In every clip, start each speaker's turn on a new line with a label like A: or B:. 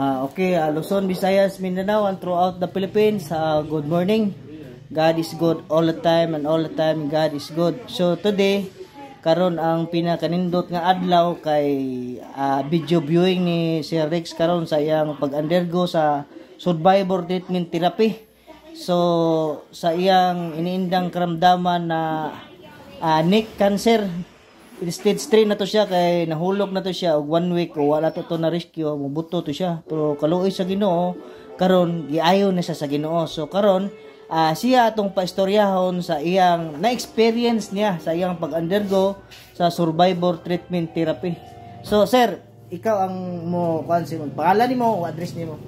A: Okay, Luzon, Visayas, Mindanao, and throughout the Philippines, good morning. God is good all the time, and all the time God is good. So today, karon ang pinakanindot nga adlaw kay video viewing ni Sir Rex karon sa iyang pag-undergo sa survivor treatment therapy. So sa iyang iniindang karamdaman na neck cancer, stage 3 na to siya, kay nahulog na to siya og 1 week o wala to na rescue, mubuto to siya, pero kaluoy sa Ginoo karon giayo na siya sa Ginoo. So karon siya atong paistoryahon sa iyang na-experience niya sa iyang pag-undergo sa survivor treatment therapy. So sir, ikaw ang mo kansi mo pangalan nimo o address nimo?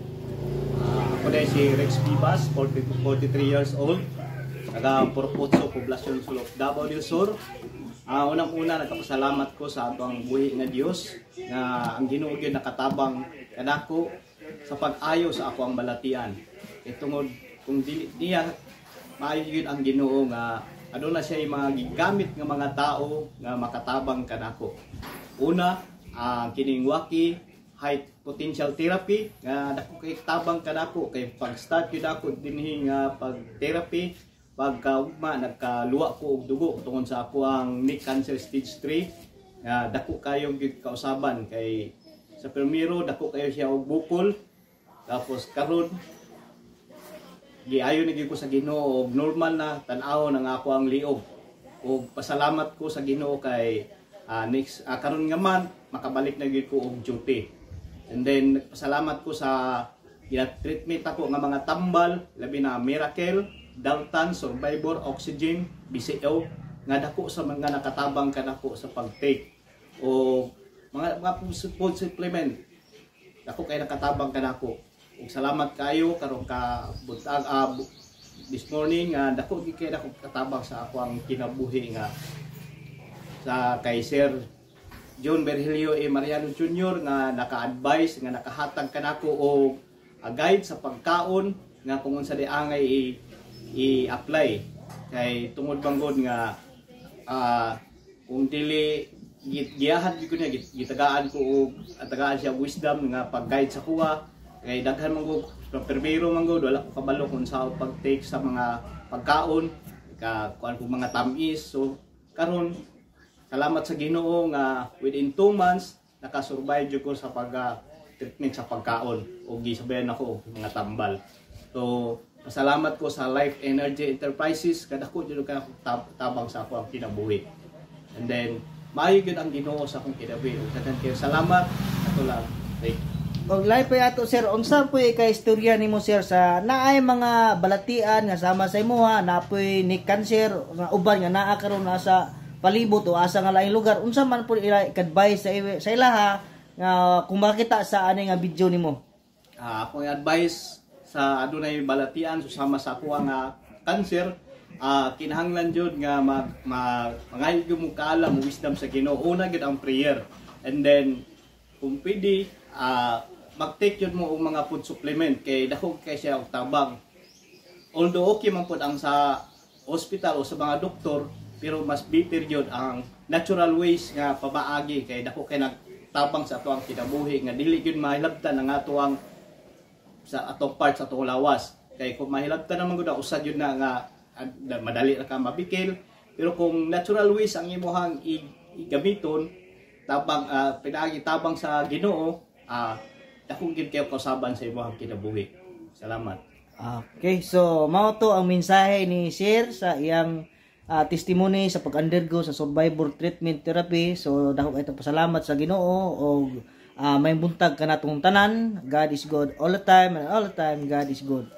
B: Ako na si Rex Vivas, 43 years old, taga Purpotso, Poblasyon Sulok, Davao del Sur. Unang-una nagpasalamat ko sa atong buhi nga Dios na ang Ginoo gyud nakatabang kanako sa pag-ayo sa ako ang balatian. Itungod kung dili niya maayo gyud ang Ginoo nga aduna siya mga gigamit nga mga tao nga makatabang kanako. Una, kining waki high potential therapy nga dako kay tabang kanako kay pag-start gyud ako dinhi nga pag-therapy. Pagkaugma nagkaluwa ko og dugo tungod sa ako ang neck cancer stage 3, dako kayo gyud kausaban kay sa primero dako kayo siya og bukol, tapos karon giayo ni gyud ko sa Ginoo og normal na tan-aw nang ako ang liog, og pasalamat ko sa Ginoo kay next karon nga man makabalik na gyud ko og duty. And then pasalamat ko sa treatment ako nga mga tambal, labi na Miracle, Dalton, Survivor, Oxygen, BCO, nga dako sa mga nakatabang kanako sa pag-take o mga food supplement. Dako kay nakatabang kanako. Ug salamat kayo karon ka butag this morning nga dako gyud kay nako katabang sa ako ang kinabuhi nga sa kay Sir John Virgilio A. Mariano Jr. nga naka-advise nga nakahatag kanako og guide sa pagkaon nga kung unsa di angay i-apply kay tungod banggod nga kung dili giyahan gyud ko niya gitagaan ko og tagaan siya wisdom nga pag-guide sa kuha kay daghan man gud pero man gud wala ko kabalo kung sa pag-take sa mga pagkaon kuan ko mga tamis. So karon salamat sa Ginoo nga within 2 months naka-survive jud ko sa pag-treatment sa pagkaon og gisabayan ako mga tambal. So pasalamat ko sa Life Energy Enterprises kada ko dito ka tabang sa ako ang kinabuhi. And then maayo gyud ang Ginoo sa akong kinabuhi. Ug daghan kayo salamat ato lang.
A: Og live pa ato sir, unsa poy kay istorya nimo sir sa naay mga balatian nga sama sa imuha napoy neck cancer nga uban nga naa karon sa palibot o asa nga laing lugar, unsa man po ila advice sa ilaha nga kung makita sa ani nga video nimo?
B: Akong advice sa adunay balatian susama sa ako nga cancer, kinahanglan jud nga mangayo gyud mo kaalam mo wisdom sa Ginoo. Una gyud ang prayer, and then kung pwede mag-take jud mo og mga food supplement kay dako kay siya og tabang. Although okay man pud ang sa hospital o sa mga doktor, pero mas better jud ang natural ways nga pabaagi kay dako kay nagtabang sa ato ang kinabuhi nga dili gyud mahilabtan ang ato ang sa atong parts sa atong lawas. Kay kung mahilabtan naman gud usad yun na nga madali ra ka mabikil, pero kung natural ways ang imong igamiton tabang pinaagi tabang sa Ginoo, dako gyud kayo kausaban sa imong kinabuhi. Salamat.
A: Okay, so mao to ang mensahe ni Sir sa iyang testimony sa pag-undergo sa survivor treatment therapy. So dako kay pasalamat sa Ginoo og may buntag kanatong tanan. God is good all the time, and all the time God is good.